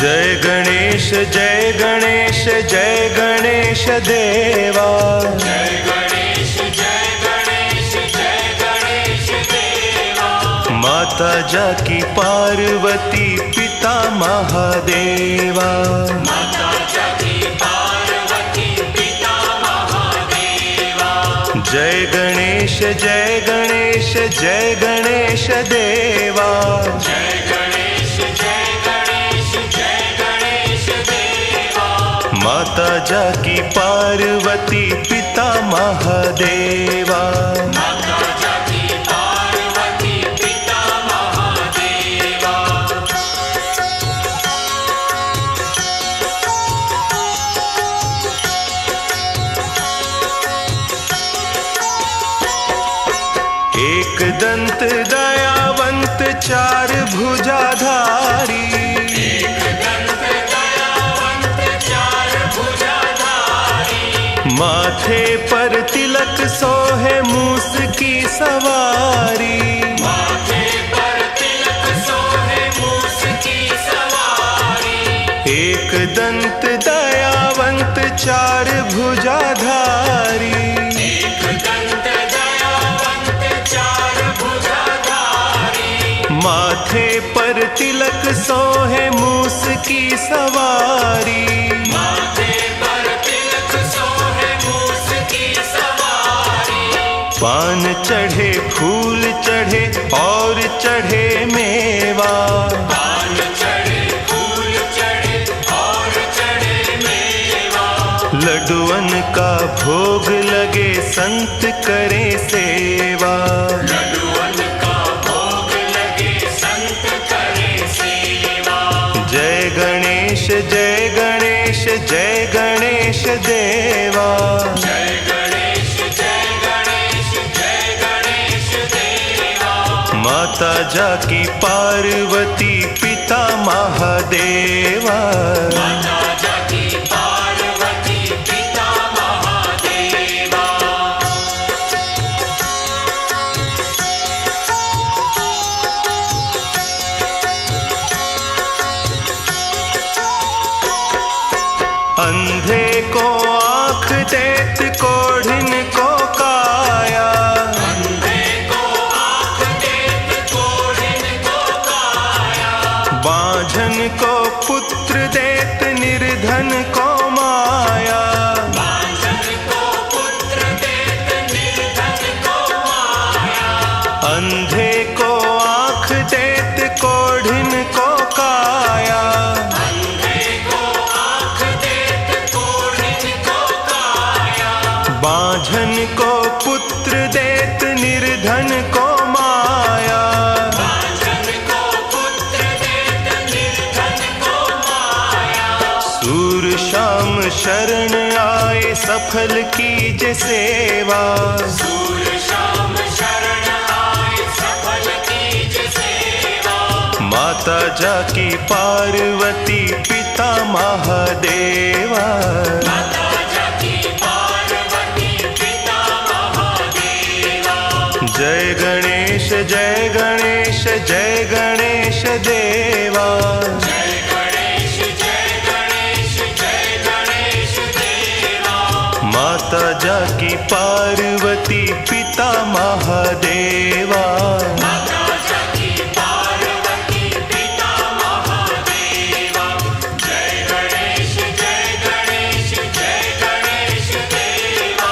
जय गणेश जय गणेश जय गणेश देवा। जय गणेश जय गणेश जय गणेश देवा। माता जाकी पार्वती पिता महादेवा। माता जाकी पार्वती पिता महादेवा। जय गणेश जय गणेश जय गणेश देवा। जय गणेश जय गणेश जय गणेश देवा। माता जाकी पार्वती पिता महादेवा। माता जाकी पार्वती पिता महादेवा। एक दंत दयावंत चार भुजाधारी। एक दंत दयावंत चार भुजाधारी। माथे पर तिलक सोहे मूस की सवारी। माथे पर तिलक सोहे मूस की सवारी। एक दंत दयावंत चार भुजाधारी। एक दंत दयावंत चार भुजाधारी। माथे पर तिलक सोहे मूस की सवारी। माथे पर तिलक सोहे मूस की सवारी। पान चढ़े फूल चढ़े और चढ़े मेवा। पान चढ़े फूल चढ़े और चढ़े मेवा। लड्डुअन का भोग लगे संत करे सेवा। लड्डुअन का भोग लगे संत करे सेवा। जय गणेश जय गणेश जय गणेश देवा। जय गणेश जय गणेश जय गणेश देवा। माता जाकी पार्वती पिता महादेवा। माता जाकी पार्वती पिता महादेवा। अंधे को आँख देत कोढ़िन को काया। अंधे को आँख देत कोढ़िन को काया। बांझन को पुत्र देत निर्धन को माया। बांझन को पुत्र देत निर्धन को माया। अंधे को आँख देत कोढ़िन को काया। अंधे को आँख देत कोढ़िन को काया। बांझन को पुत्र देत निर्धन को माया। बांझन को पुत्र देत निर्धन को माया। सूर शाम शरण आए सफल कीजे सेवा। सूर शाम शरण आए सफल कीज सेवा। माता जाकी पार्वती पिता महादेवा। माता जाकी पार्वती पिता महादेवा। जय गणेश जय गणेश जय गणेश देवा। जय गणेश जय गणेश जय गणेश देवा। माता जाकी पार्वती पिता महादेवा। माता जाकी पार्वती पिता महादेवा। जय गणेश जय गणेश जय गणेश देवा।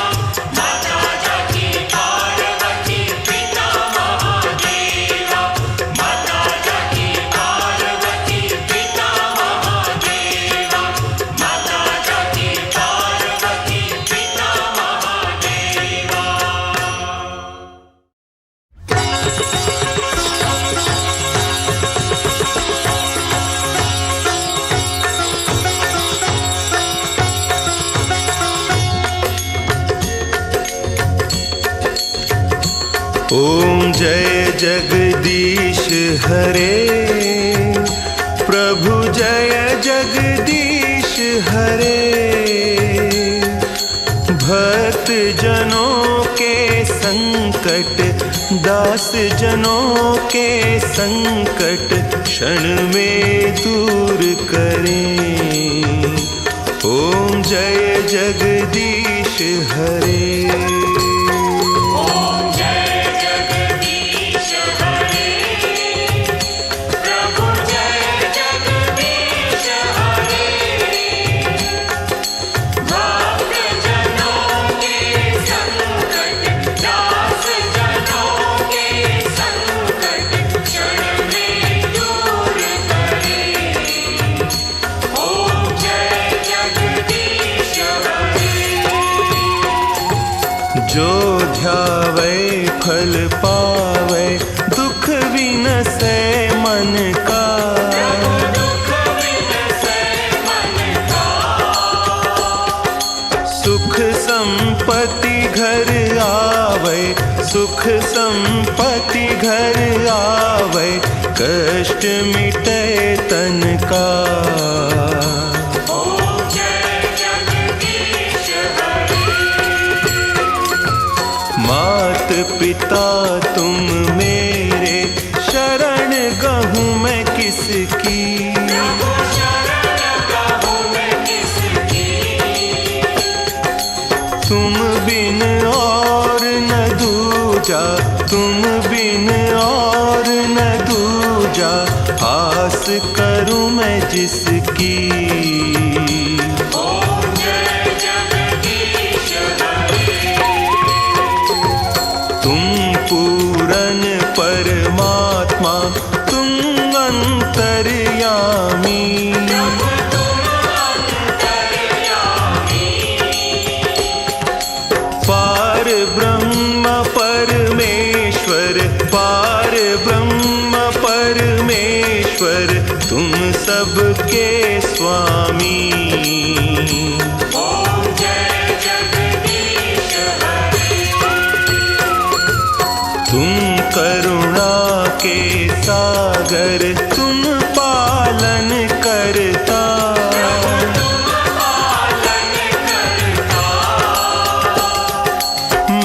माता जाकी पार्वती पिता महादेवा। माता जाकी पार्वती पिता महादेवा। माता जाकी पार्वती पिता महादेवा। ओम जय जगदीश हरे। प्रभु जय जगदीश हरे। भक्त जनों के संकट दास जनों के संकट क्षण में दूर करें। ओम जय जगदीश हरे। जो ध्यावे फल पावे दुख विनसे मन का। सुख संपत्ति घर आवे, सुख संपत्ति घर आवे, कष्ट मिटे तन का। मात पिता तुम मेरे, शरण गहूँ मैं किसकी। तुम बिन और न दूजा, तुम बिन और न दूजा, आस करूँ मैं जिसकी। पूरन परमात्मा तुम अंतर्यामी। पार ब्रह्म परमेश्वर, पार ब्रह्म परमेश्वर, तुम सबके स्वामी। तुम करुणा के सागर, तुम पालन करता।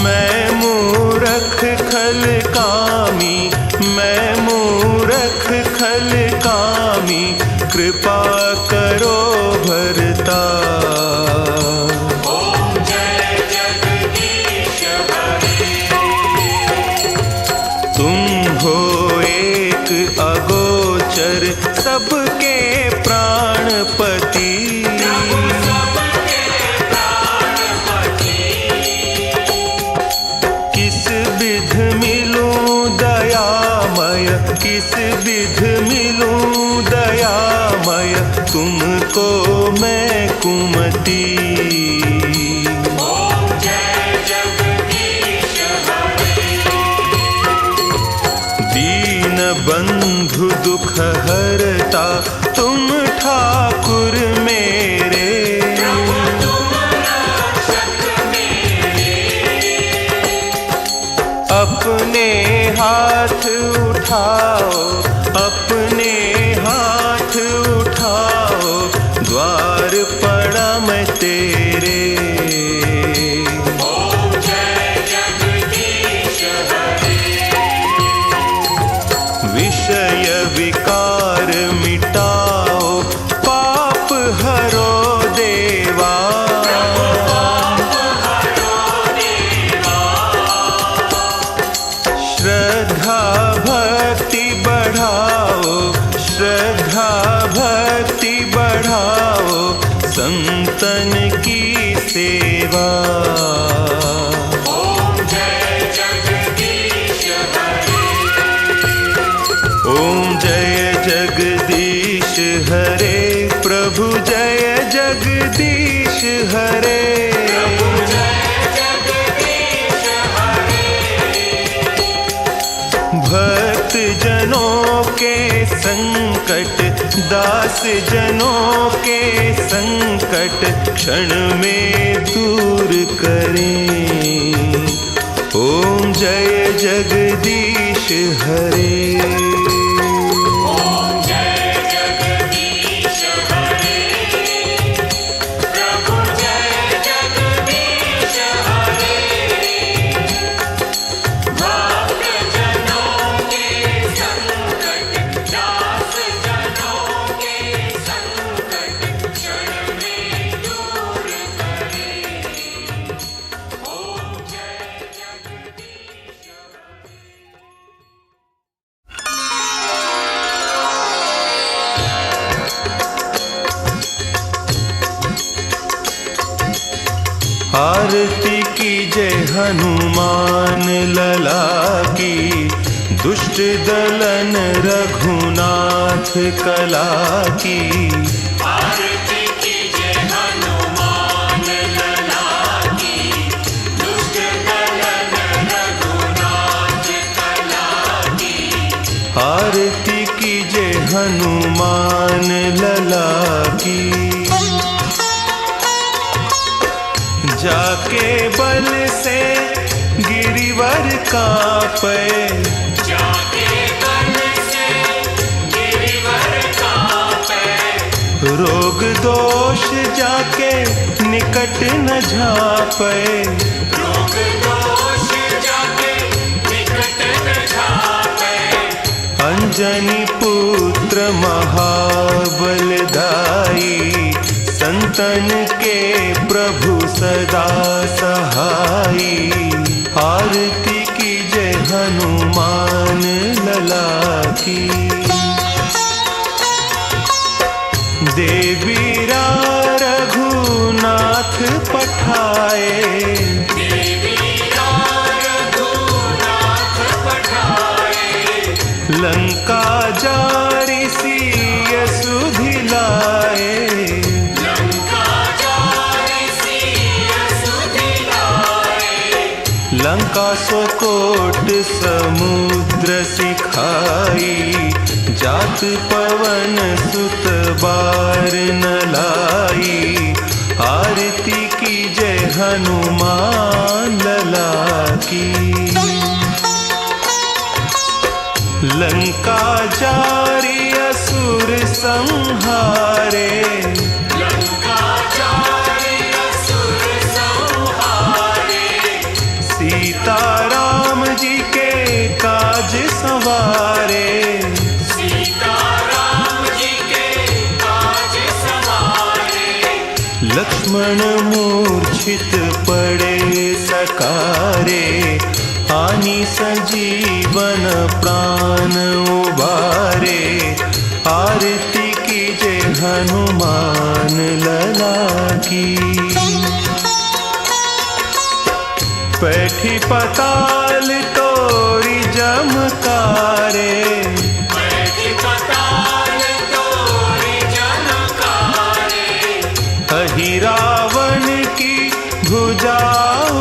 मैं मूर्ख खल कामी, मैं मूर्ख खल कामी, कृपा करो भरता। अगोचर सबके प्राणपति। किस विध मिलूं दयामय, किस विध मिलूं दयामय, तुमको मैं कुमति। बंधु दुख हरता तुम ठाकुर मेरे। अपने हाथ उठाओ, अपने हाथ उठाओ, द्वार पड़ा मैं तेरे। विषय विकार मिटाओ, पाप हरो देवा। श्रद्धा भक्ति बढ़ाओ, श्रद्धा भक्ति बढ़ाओ, संतन की सेवा। ओम जय जगदीश हरे, प्रभु जय जगदीश हरे। भक्त जनों के संकट, दास जनों के संकट, क्षण में दूर करें। ओम जय जगदीश हरे। भक्त आरती कीजे हनुमान लला की, दुष्ट दलन रघुनाथ कला की। आरती कीजे हनुमान लला की, दुष्ट दलन रघुनाथ कला की। आरती कीजे हनुमान लला की। जाके बल से गिरिवर कांपे, जाके बल से गिरिवर कांपे। रोग दोष जाके निकट न झापे। रोग दोष जाके निकट न झापे। अंजनी पुत्र महाबलदाई, संतन के प्रभु सदा सहाई। आरती कीजे हनुमान लला की। देवीरा रघुनाथ पठाए, देवीरा रघुनाथ पठाए। लंका जारी सिय सुधि लाए। लंका सोकोट समुद्र सिखाई, जात पवन सुत बार न लाई। आरती कीजे हनुमान लला की। लंका जारी असुर संहारे, सीताराम जी के काज संवारे। सीताराम जी के काज संवारे। लक्ष्मण मूर्छित पड़े सकारे, आनी संजीवन प्राण उबारे। आरती कीजे हनुमान लला की। बैठी पताल तोरी जमकारे, बैठी पताल तोरी जमकारे। अहि रावण की भुजा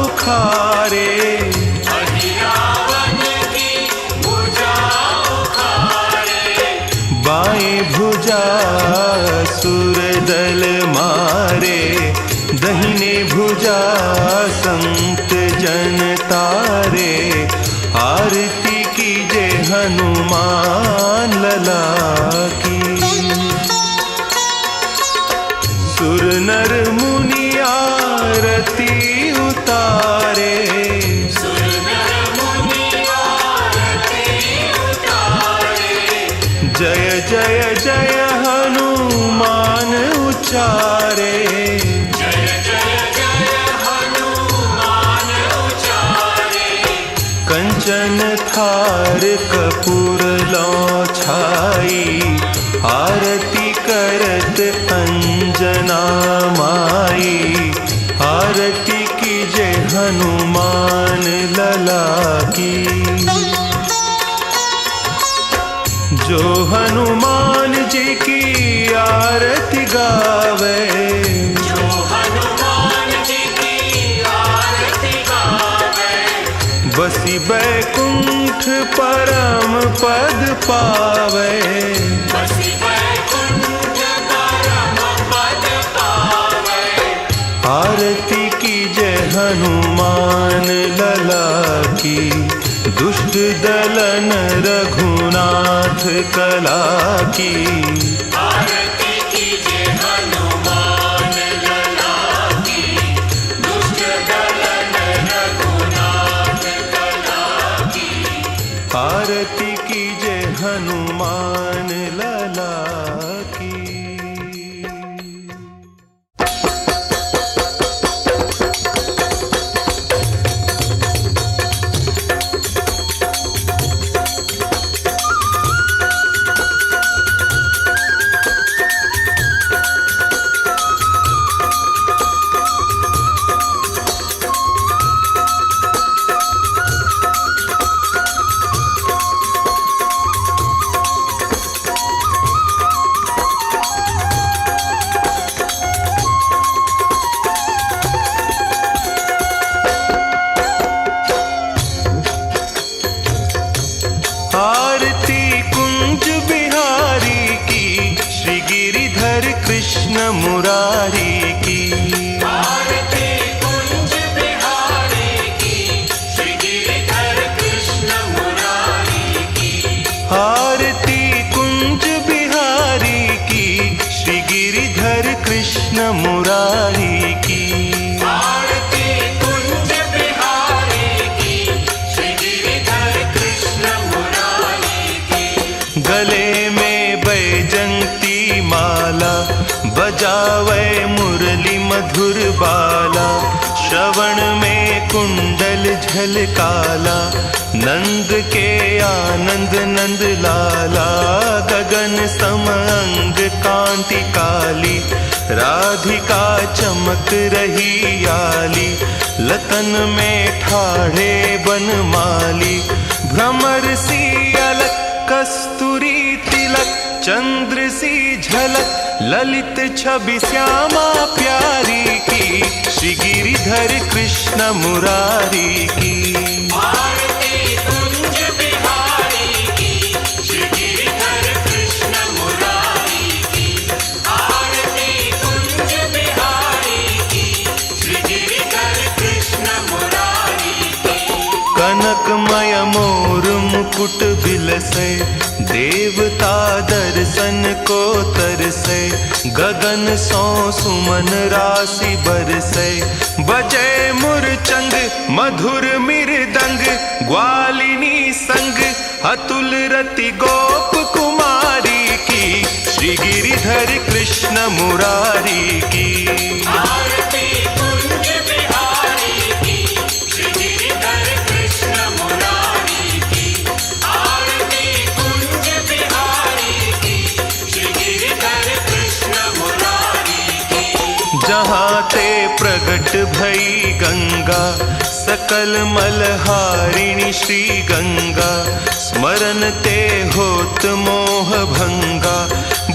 उखारे। अहि रावण की भुजा उखारे। बाएं भुजा असुर दल मारे, दहिने भुजा संत जन तारे। आरती कीजे हनुमान लला की। सुर नर मुनि आरती उतारे, सुर नर मुनि आरती उतारे। जय जय जय हनुमान उचारे। जय जय जय हनुमान उचारे। कंचन थार कपूर लौ छाई, आरती करत अंजना माई। आरती कीजे हनुमान लला की। जो हनुमान जी की आरती गावे, जो हनुमान जी की आरती गावे। बसी बैकुंठ परम पद पावे। बसी बैकुंठ परम पद पावे। आरती कीजे हनुमान लला की। दुष्ट दलन रघुनाथ कला की। आरती कीजे हनुमान लला की। दुष्ट दलन रघुनाथ कला की। आरती कीजे हनुमान लला की। मुरारी की। आरती कुंज बिहारी की, श्री गिरिधर कृष्ण मुरारी की। आरती कुंज बिहारी की, श्री गिरिधर कृष्ण मुरारी की। आरती कुंज बिहारी की, श्री गिरिधर कृष्ण मुरारी की। गले में बैजंती माला, बजावे मुरली मधुर बाला। श्रवण में कुंडल झलकाला, नंद के आनंद नंद लाला। गगन सम अंग कांति काली, राधिका चमक रही आली। लतन में ठाढ़े बनमाली, भ्रमर सी अलक कस्तूरी तिलक। चंद्र सी झलक ललित छवि श्यामा प्यारी की, श्री गिरिधर कृष्ण मुरारी की। आरती कुंज बिहारी की, श्री गिरिधर कृष्ण मुरारी की। आरती कुंज बिहारी की, श्री गिरिधर कृष्ण मुरारी की। कनकमय मोर मुकुट बिलसे, देवता दर्शन को तरसे। गगन सो सुमन राशि बरसे, बजे मुरचंग मधुर मृदंग। ग्वालिनी संग अतुल रति गोप कुमारी की, श्री गिरिधर कृष्ण मुरारी की। आरती कुंज बिहारी की, श्री गिरिधर कृष्ण मुरारी की। आरती कुंज बिहारी की, श्री गिरिधर कृष्ण मुरारी की। जहाँ ते प्रगट भई गंगा, सकल मलहारिणी श्री गंगा। स्मरण ते होत मोह भंगा,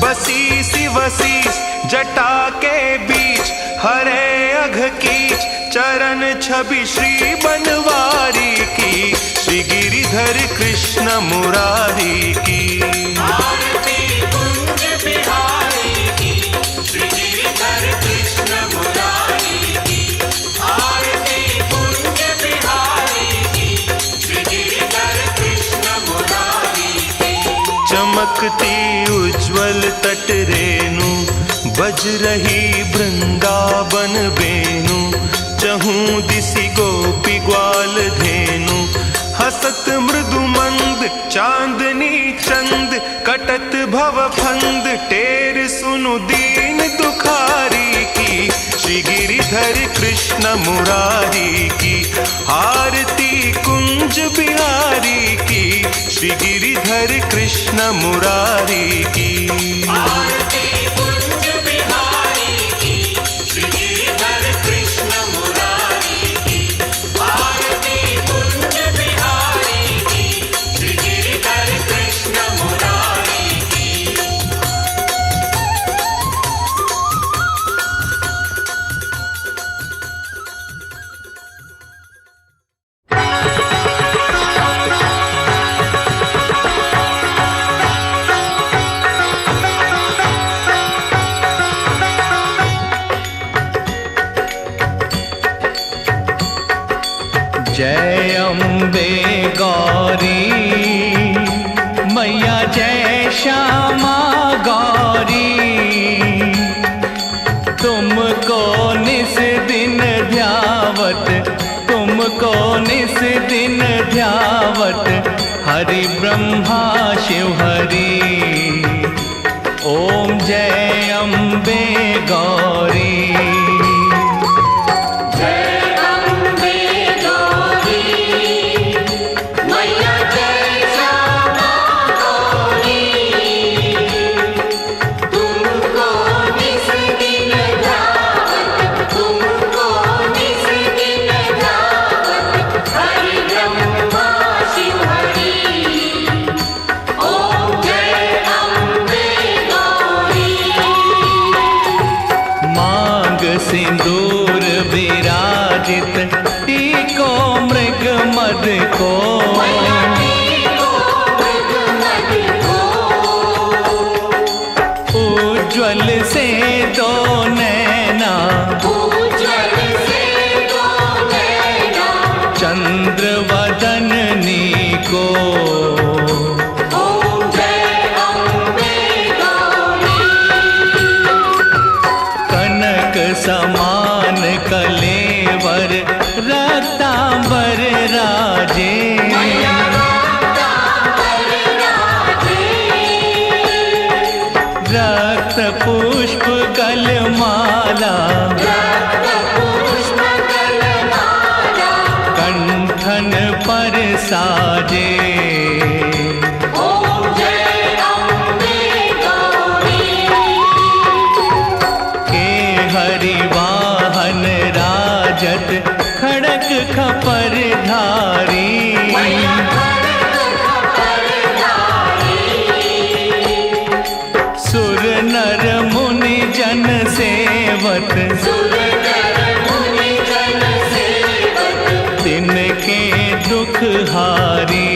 बसी सी वसीस जटा के बीच। हरे अघ कीच चरण छवि श्री बनवारी की, श्री गिरिधर कृष्ण मुरारी की। आरती कुंज बिहारी की, श्री गिरिधर कृष्ण मुरारी की। आरती कुंज बिहारी की, श्री गिरिधर कृष्ण मुरारी की। चमकती उज्ज्वल तट रेणु, बज रही वृंदावन वेणु। चहूं दिसि गोपी ग्वाल धेनु, हसत मृदु मंद चांदनी चंद। कटत भव फंद टेर सुनु दीन दुखारी की, श्री गिरिधर कृष्ण मुरारी की। आरती कुंज बिहारी की, श्री गिरिधर कृष्ण मुरारी की। आरती कुंज बिहारी की, श्री गिरिधर कृष्ण मुरारी की। आरती कुंज बिहारी की, श्री गिरिधर कृष्ण मुरारी की। जय अम्बे गौरी मैया, जय श्यामा गौरी। तुमको निस दिन ध्यावत, तुमको निस दिन ध्यावत। हरि ब्रह्मा शिव हरि, ओम जय अम्बे गौरी। सिंदूर विराजित, टीको मृग मद को। उज्ज्वल से दो नैन समान कलेवर रक्तांबर राजे। रक्त पुष्प कलमाला कंठन पर साजे। हरिवाहन राजत खड़क खपर धारी। सुर नर मुनि जन सेवत तिनके दुख हारी।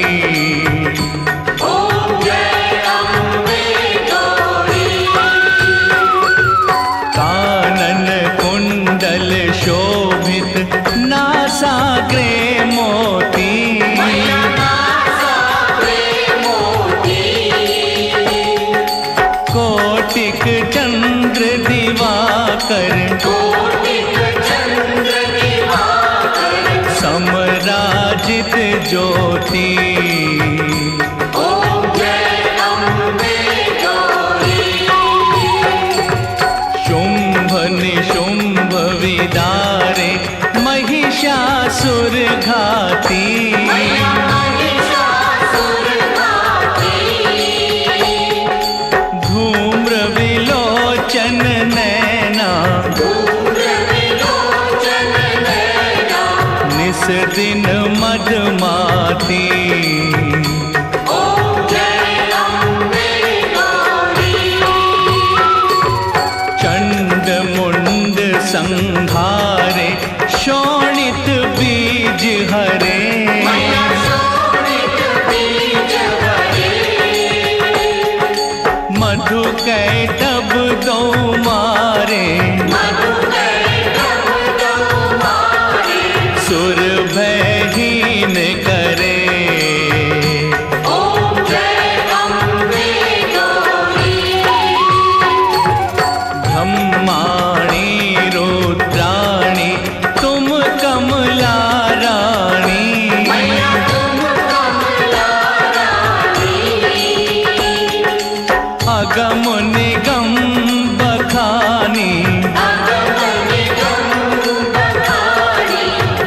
शोभित नासाग्रे मोती। कोटिक चंद्र दिवाकर समराजित ज्योति। शुंभ निशुंभ विदारे महिषासुर घाती। धूम्र विलोचन नैना निस दिन मधुमाती। चंड मुंड संहारे शोणित बीज हरे। मधु कैटभ दो मारे सुर भयहीन करे। ब्रह्माणी रुद्राणी तुम कमला रानी। अगम निगम बखानी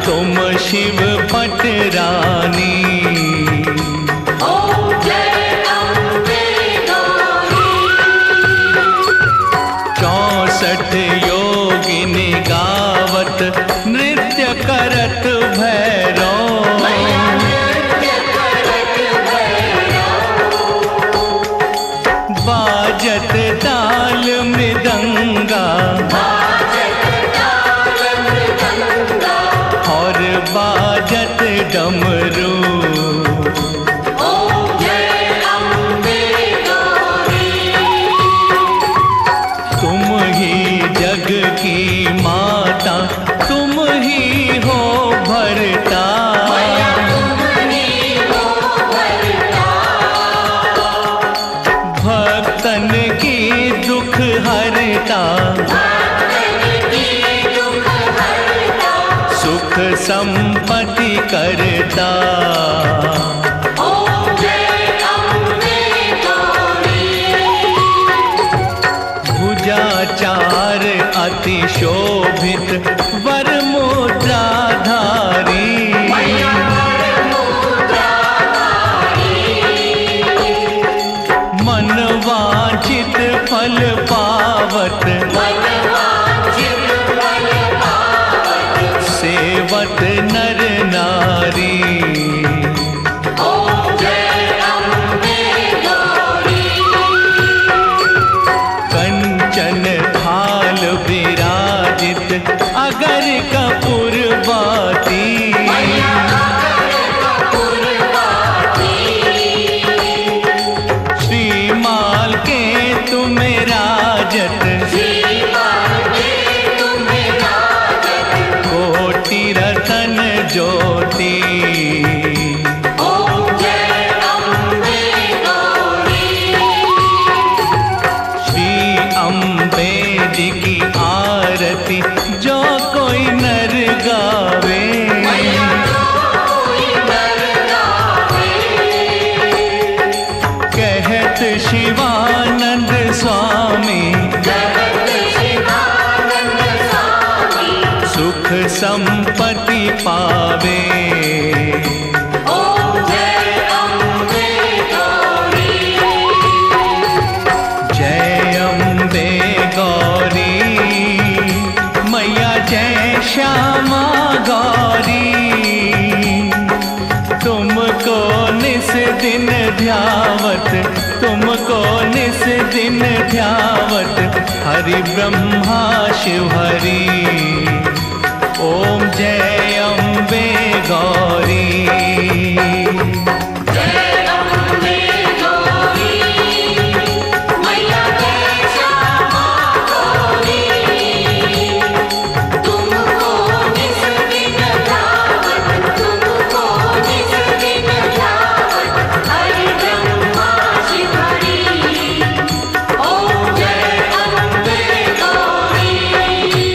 तुम शिव पटरानी। चौसठ योगिनी गावत नृत्य करत भैरव। बाजत ताल मृदंगा और बाजत डमरू। तुम ही जग की माता तुम ही हो भरता। भक्तन की दुख हरता सुख संपत्ति करता। भुजाचार अति शोभित वर मुद्राधारी। मनवांचित फल पावत सेवत नर नारी। कंचन थाल विराजित अगर कपूर बाती। श्रीमाल के तुम राजत कोटि रतन ज्योति। श्री अम्बे जी की आरती संपत्ति पावे। ओम जय अम्बे गौरी, जय अम्बे गौरी, मैया जय श्यामा गौरी। तुमको निस दिन ध्यावत, तुमको निस दिन ध्यावत, हरि ब्रह्मा शिव हरि। ओम जय अम्बे गौरी। जय अम्बे गौरी, मैया जय श्यामा गौरी। तुमको निस दिन ध्यावत, तुमको निस दिन ध्यावत, हरि ब्रह्मा शिव हरि। ओम जय अम्बे गौरी।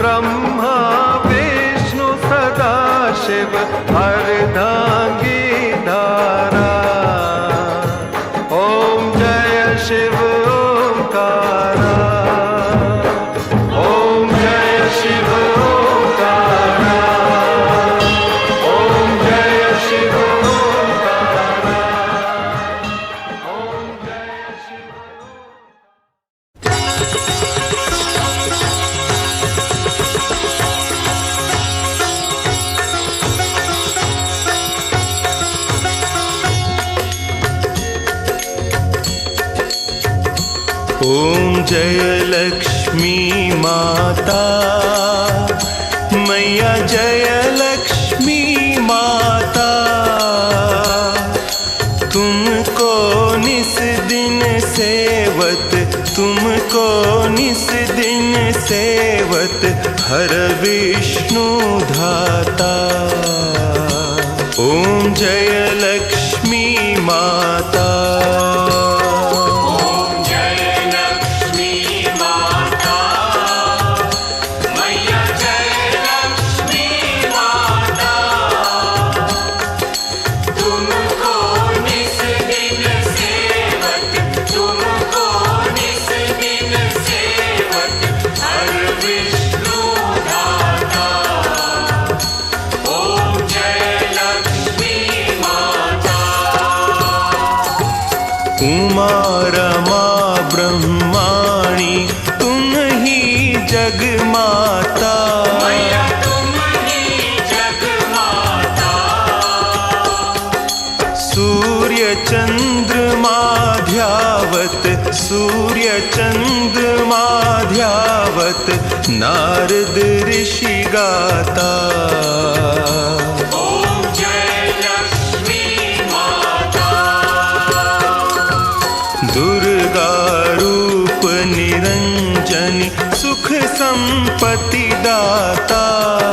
ब्रह्मा विष्णु सदा शिव अर्धांगी धारा। ओम जय शिव ओंकारा, ओम जय शिव ओंकारा, ओम जय शिव ओंकारा, ओम जय शिव। ओम जय लक्ष्मी माता, मैया जय लक्ष्मी माता। तुमको निस दिन सेवत, तुमको निस दिन सेवत हर विष्णु धाता। ओम जय लक्ष्मी माता। उमा रमा ब्रह्माणी तुम ही जग माता। मैया तुम ही जग माता। सूर्य चंद्रमा ध्यावत, सूर्य चंद्रमा ध्यावत नारद ऋषि गाता। दुर्गा रूप निरंजनी सुख संपत्ति दाता।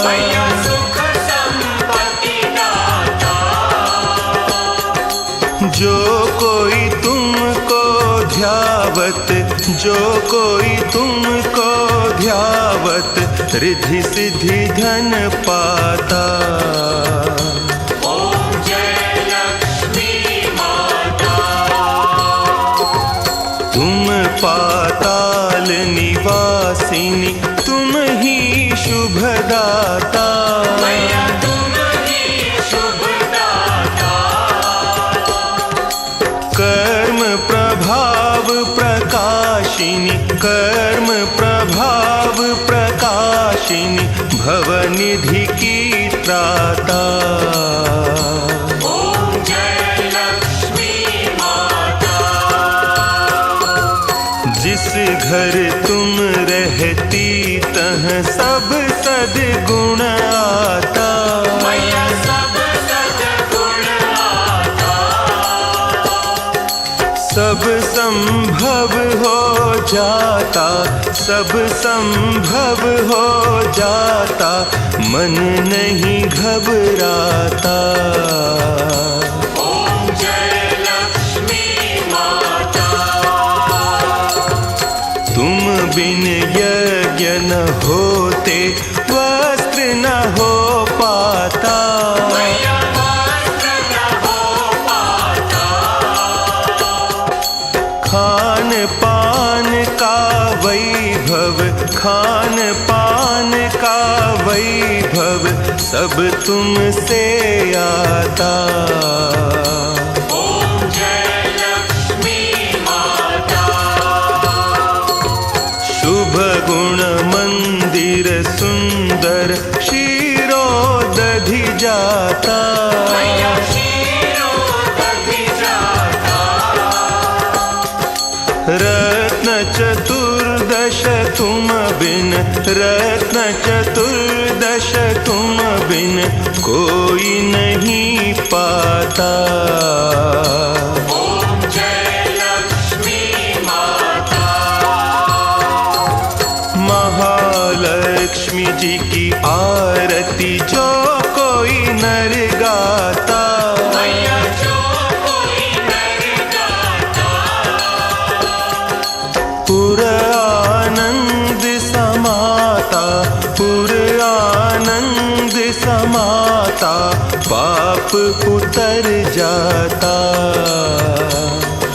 मैया सुख संपत्ति दाता। जो कोई तुमको ध्यावत, जो कोई तुमको ध्यावत रिद्धि सिद्धि धन पाता। पाताल निवासिनी तुम ही शुभदाता। मैया तुम ही शुभदाता। कर्म प्रभाव प्रकाशिनी, कर्म प्रभाव प्रकाशिनी भवनिधि की त्राता। जिस घर तुम रहती तह सब सद्गुण आता। मैया सब सद्गुण आता। सब संभव हो जाता, सब संभव हो जाता मन नहीं घबराता। तुम बिन यज्ञ न होते वस्त्र न हो पाता। मैया वस्त्र न हो पाता। खान पान का वैभव, खान पान का वैभव सब तुमसे आता। गुण मंदिर सुंदर क्षीरोदधि जाता। मैया क्षीरोदधि जाता। रत्न चतुर्दश तुम बिन, रत्न चतुर्दश तुम बिन कोई नहीं पाता। महालक्ष्मी जी की आरती जो कोई नर गाता। मैया जो कोई नर गाता। पुर आनंद समाता माता पुर आनंद समाता पाप उतर जाता।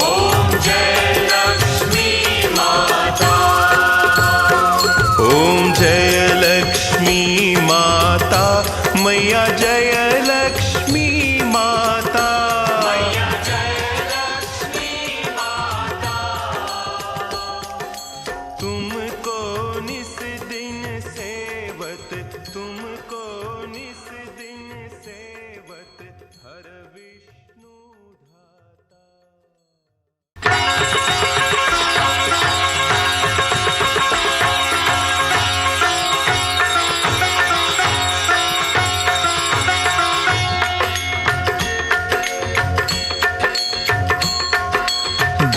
ओम जय लक्ष्मी माता। ओम जय लक्ष्मी माता मैया जय लक्ष्मी माता। मैया जय लक्ष्मी माता। तुमको निस दिन सेवत तुमको निस दिन सेवत हर विष्णु धाता।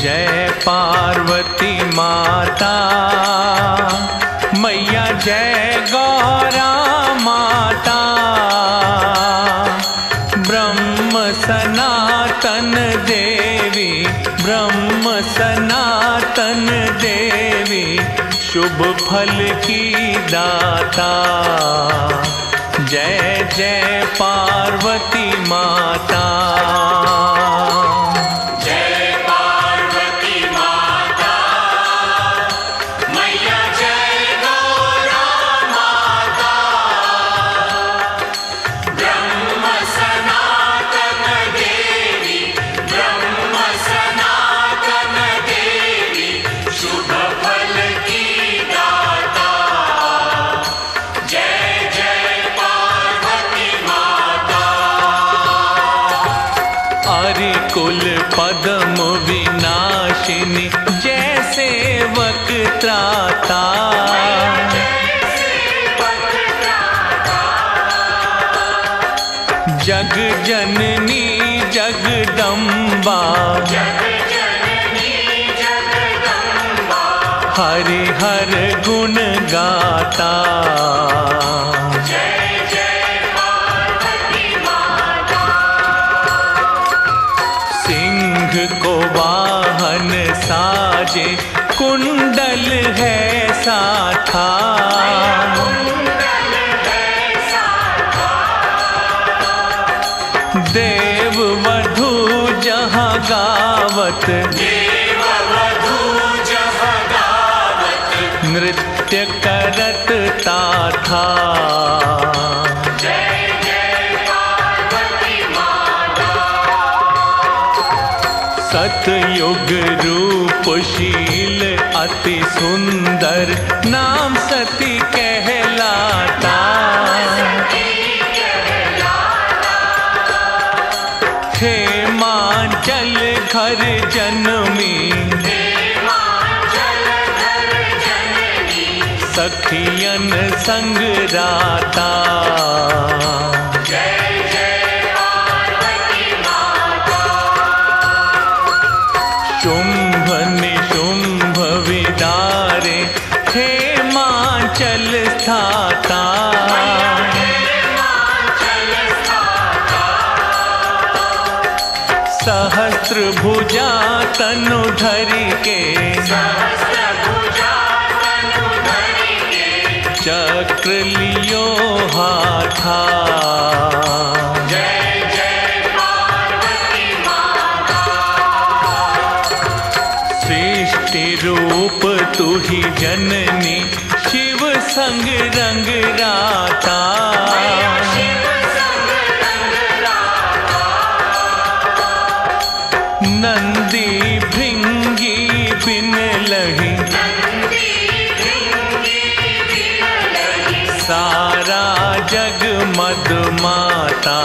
जय पार्वती माता मैया जय गौरा माता। ब्रह्म सनातन देवी ब्रह्म सनातन देवी शुभ फल की दाता। जय जय पार्वती माता। जय पार्वती माता। मैया जय गौरा माता। ब्रह्म सनातन देवी ब्रह्म सनातन देवी शुभ फल की दाता। जय जय पार्वती माता। कुल पद्म विनाशिनी जय सेवक त्राता। जग जननी जगदम्बा हरि हर गुण गाता। सिंह को वाहन साजे कुंडल है साथा। देव वधू जहाँ गावत नृत्य करत ताथा। सतयुग रूपशील अति सुंदर नाम सती कहलाता। हेमांचल घर जनमी सखियन संग राता। शुंभ निशुंभ विदारे हेमांचल स्थाता। सहस्त्र भुजा तनु धरि के चक्र लियो हाथा। सृष्टि रूप तू ही जननी शिव संग रंग राता। नंदी भृंगी बिन लही सारा जग मद माता।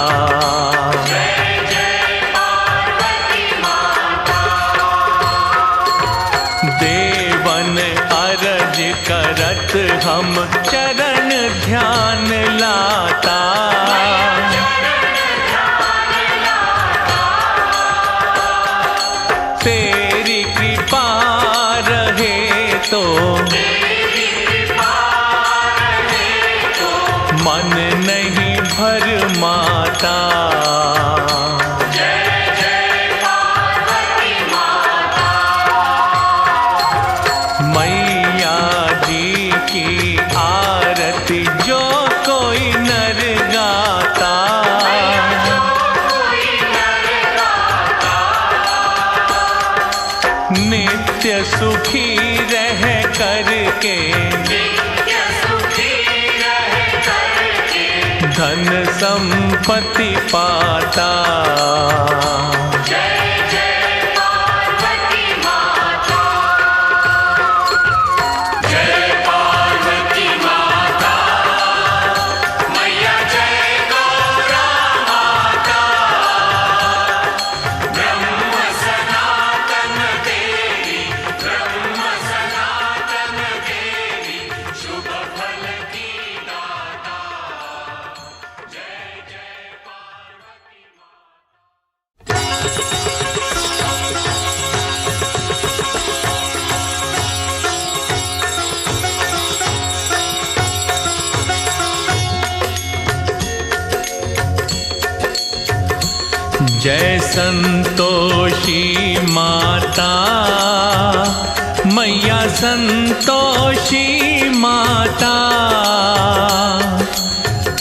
देवन अरज करत हम चरण ध्यान लाता। तेरी कृपा रहे तो मन नहीं भर माता। मैया जी की धन संपत्ति पाता। जय जय पार्वती माता, जय पार्वती माता, मैया जय गौरा माता, ब्रह्म सनातन देवी, ब्रह्म सनातन देवी, शुभ फल की दाता। जय जय पार्वती माता। जय संतोषी माता, मैया संतोषी माता,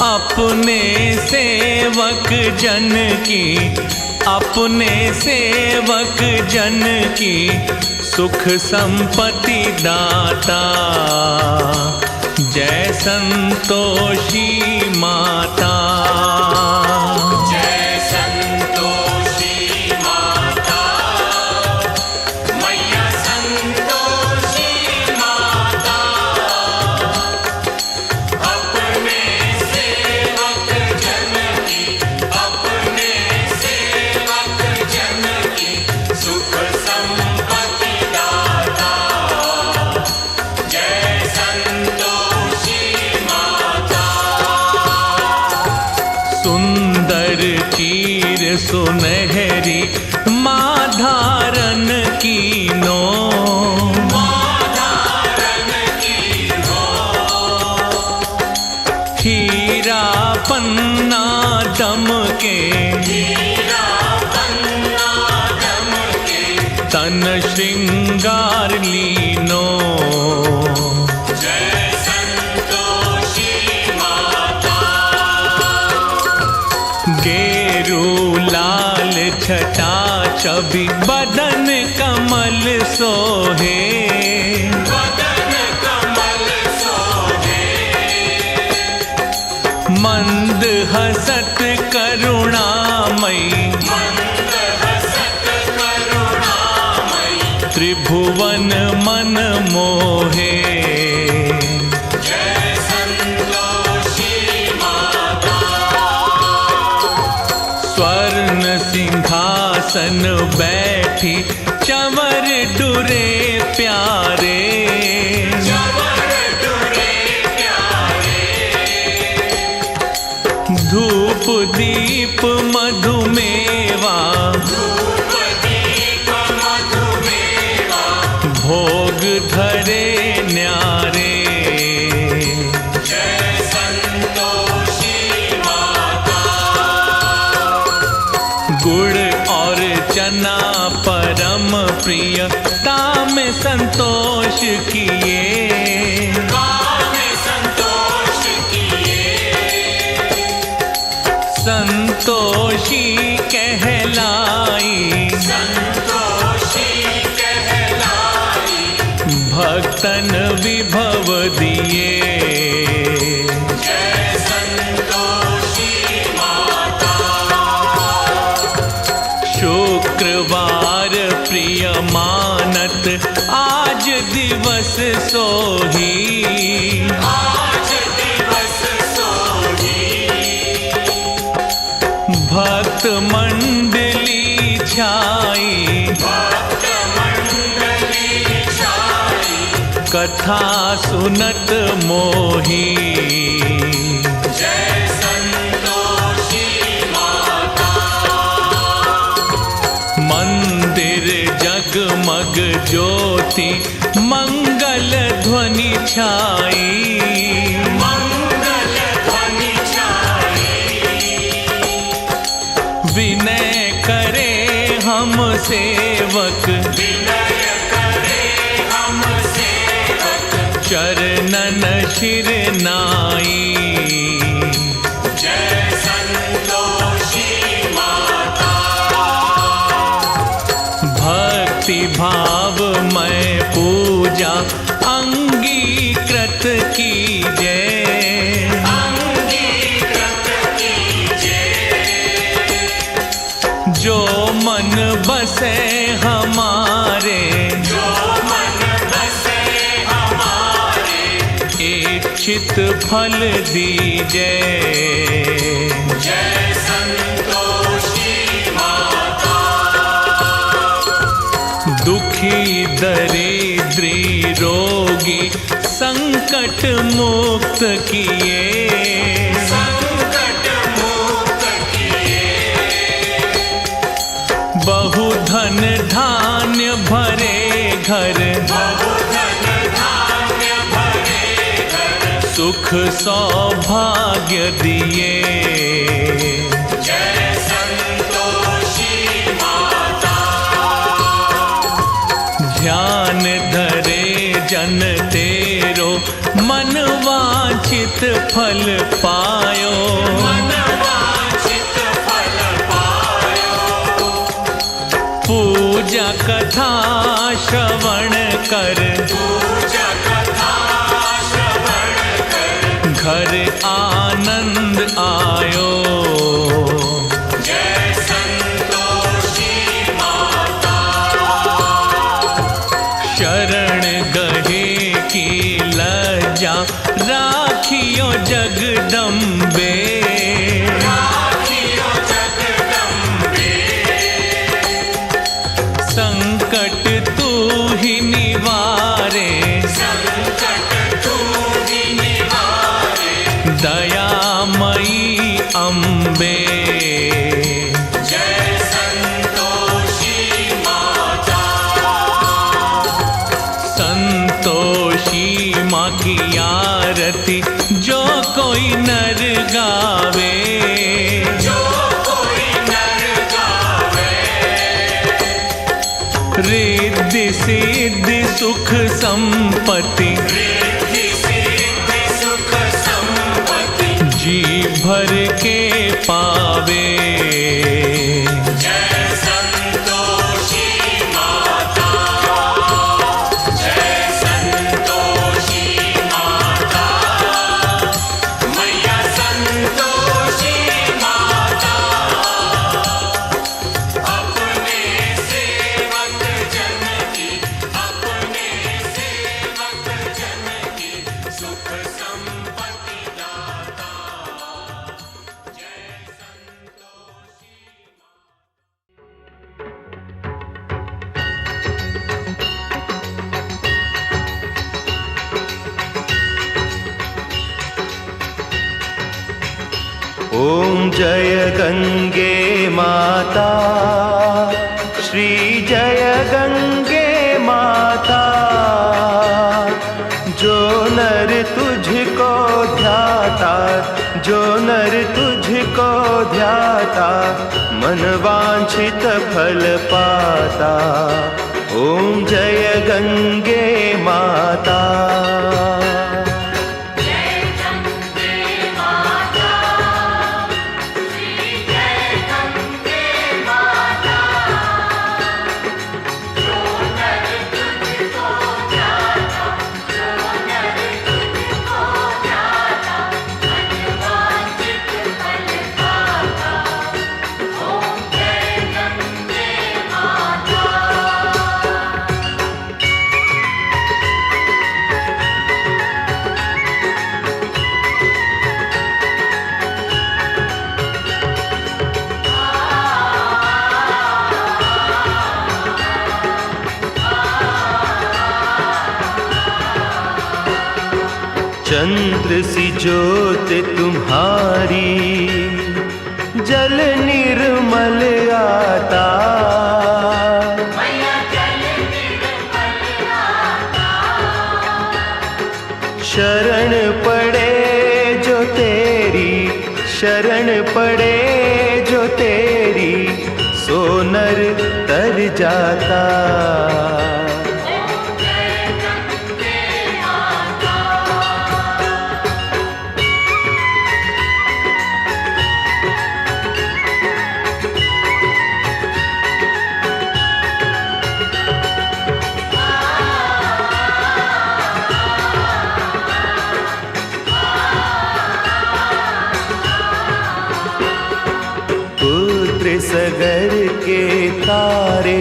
अपने सेवक जन की, अपने सेवक जन की सुख संपत्ति दाता। जय संतोषी माता। जय संतोषी माता, मैया संतोषी माता, अपने सेवक जन की, अपने सेवक जन की सुख संपत्ति दाता। जय संतोषी माता। सुंदर चीर सुनहरी माँ धारण कीनो, धारण की हो, हीरा पन्ना दम के, हीरा पन्ना दम के, तन श्रृंगार लीनो। जय संतोषी माता। गेरू लाल छटा छवि बदन कमल सोहे, वदन कमल शोभे, मंद हसत करुणामयी, मंद हसत करुणामयी, त्रिभुवन मन मोहे। जय संतोषी माता। स्वर्ण सिंहासन बैठी चंवर डुरे प्यारे, चवर डुरे प्यारे, धूप दीप मधुमेवा, धूप दीप मधुमेवा, भोग धरे न्यारे। जय संतोषी माता। गुड़ और चना परम प्रिय ताम संतोष किए, काम संतोष किए, संतोषी कहलाई, संतोषी कहलाई, भक्तन विभव दिए। जय संतोषी माता। शुक्रवार प्रिय मानत आज दिवस सोही, आज दिवस सोही, भक्त मंडली छाई, भक्त मंडली छाई, कथा सुनत मोही। जय संतोषी माता। मंदिर जगमग ज्योति मंगल ध्वनि छाई, मंगल ध्वनि छाई, विनय करे हम सेवक, विनय करे हम सेवक, चरणन शिर नाई। जय संतोषी माता। भक्ति भाव मैं पूजा अंगीकृत की जय, अंगीकृत वांछित फल दीजे। जय संतोषी माता। दुखी दरिद्री रोगी संकट मुक्त किए। संकट मुक्त किए। बहु धन धान्य भरे घर, बहुधन धान्य भरे घर। सुख सौभाग्य दिए। जय संतोषी माता। ध्यान धरे जन तेरो मन वांछित फल पायो। मन वांछित फल पायो। पूजा कथा श्रवण कर, पूजा कथा श्रवण कर। घर आनंद आयो। जय संतोषी माता। शरण गहे की लज्जा राखियो जगदम्बे। राखियो जगदम्बे। संकट तू ही निवारे, संकट तू ही निवारे। दयामयी अम्बे। जय संतोषी माता। संतोषी माँ की आरती जो कोई नर गावे। जो कोई नर गावे। रिद्धि सिद्धि सुख संपत्ति रिद्धि सिद्धि सुख संपत्ति। जी भर के पावे। जय संतोषी माता। जय संतोषी माता। मैया संतोषी माता। अपने सेवक जन की, अपने सेवक जन की सुख संपत्ति दाता। जय संतोषी। ओम जय गंगे माता, श्री जय गंगे माता। जो नर तुझको ध्याता, जो नर तुझको ध्याता, मन वांछित फल पाता। ओम जय गंगे माता। चंद्र सी ज्योत तुम्हारी, जल निर्मल आता। शरण पड़े जो तेरी, शरण पड़े जो तेरी, सो नर तर जाता। सगर के तारे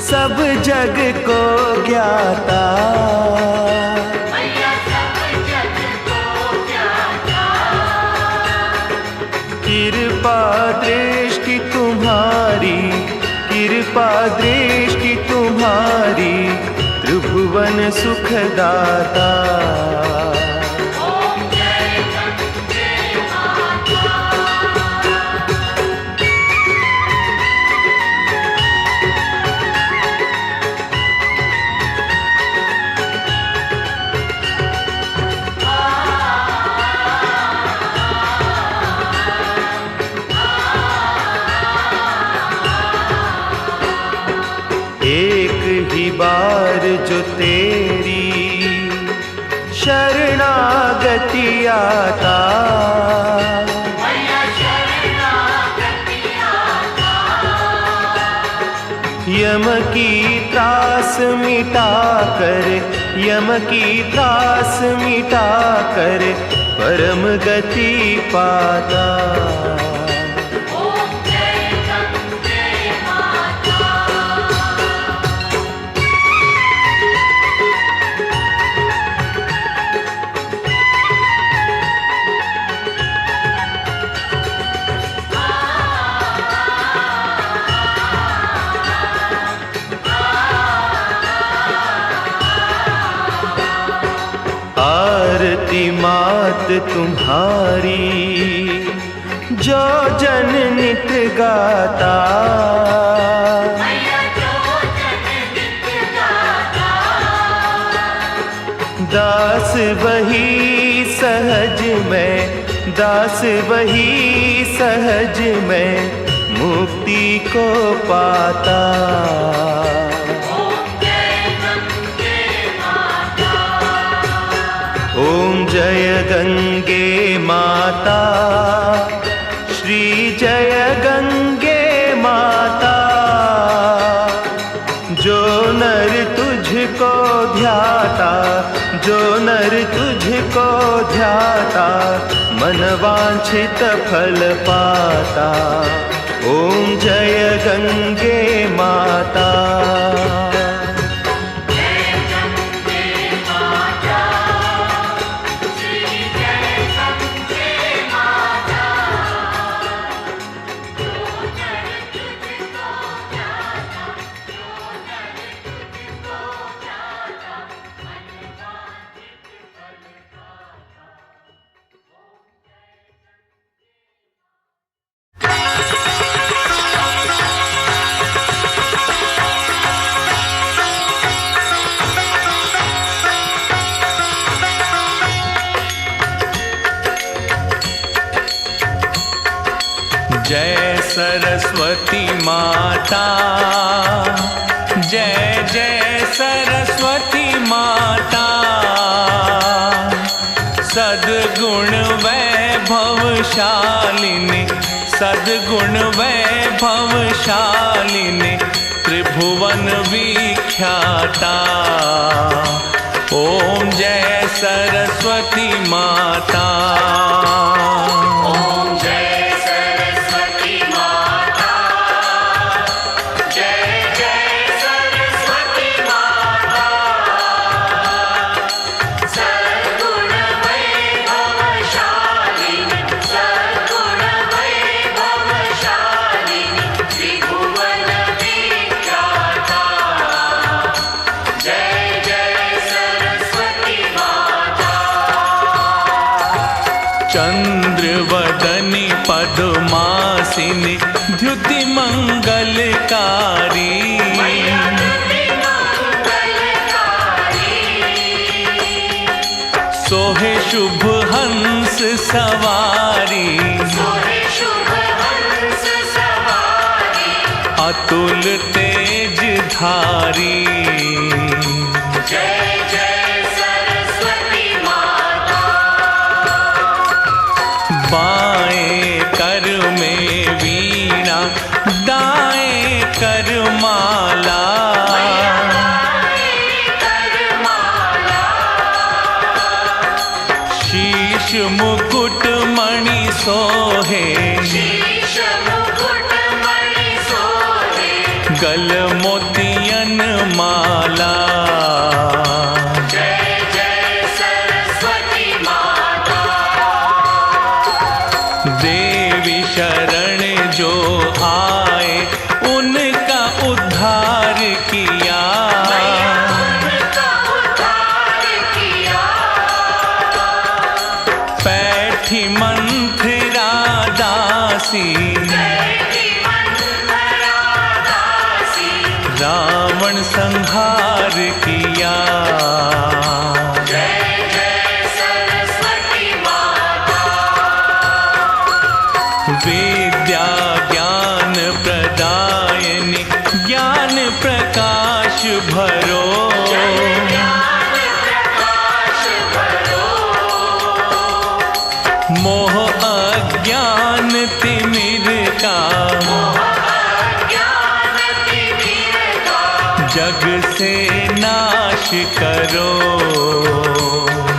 सब जग को ज्ञाता। मैया सब जग कृपा दृष्टि तुम्हारी, कृपा दृष्टि तुम्हारी, त्रिभुवन सुखदाता। एक ही बार जो तेरी शरणागति आता, यम की त्रास मिटा कर, यम की त्रास मिटा कर परम गति पाता। आरती मात तुम्हारी जो जन नित गाता, दास वही सहज में, दास वही सहज में मुक्ति को पाता। ओम जय गंगे माता, श्री जय गंगे माता। जो नर तुझको ध्याता, जो नर तुझको ध्याता, मन वांछित फल पाता। ओम जय गंगे माता। जय सरस्वती माता, जय जय सरस्वती माता। सद्गुण वैभवशालिनी, सद्गुण वैभवशालिनी, त्रिभुवन विख्याता। ओम जय सरस्वती माता। चंद्रवदनी पद्मासिनी, द्युति मंगलकारी। सोहे शुभ हंस सवारी, अतुल तेज धारी। जय जय सरस्वती माता। बाएं कर में वीणा, दाएं कर माला। शीश मुकुट मणि सोहे, गल मोतियन माला। जय जय सरस्वती माता। देवी बैठी मंथरा दासी, रावण संहार किया। जय जय सरस्वती माता। विद्या ज्ञान प्रदायिनी, ज्ञान प्रकाश भरो, ज्ञान प्रकाश भरो। मोह अज्ञान तिमिर का, अज्ञान तिमिर का, जग से नाश करो।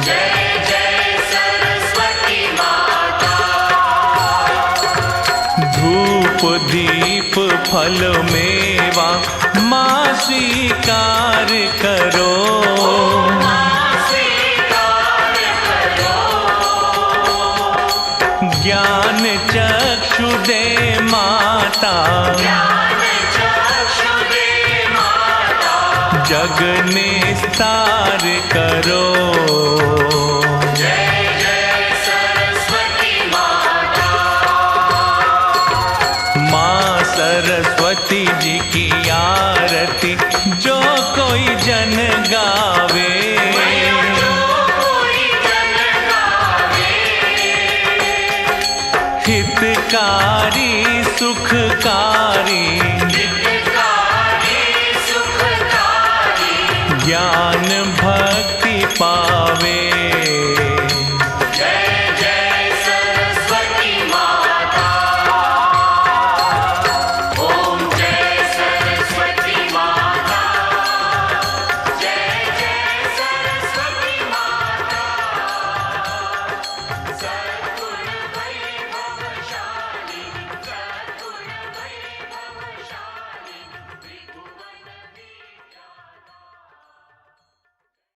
जय जय सरस्वती माता। धूप दीप फल मेवा माँ स्वीकार करो, स्वीकार करो। ज्ञान चक्षु दे माता, ज्ञान चक्षु दे माता। जग निस्तार करो। जय जय सरस्वती माता। माँ सरस्वती जी की आरती जो कोई जन गावे, जो कोई जन गावे। हितकारी सुखकारी, हितकारी सुखकारी। ज्ञान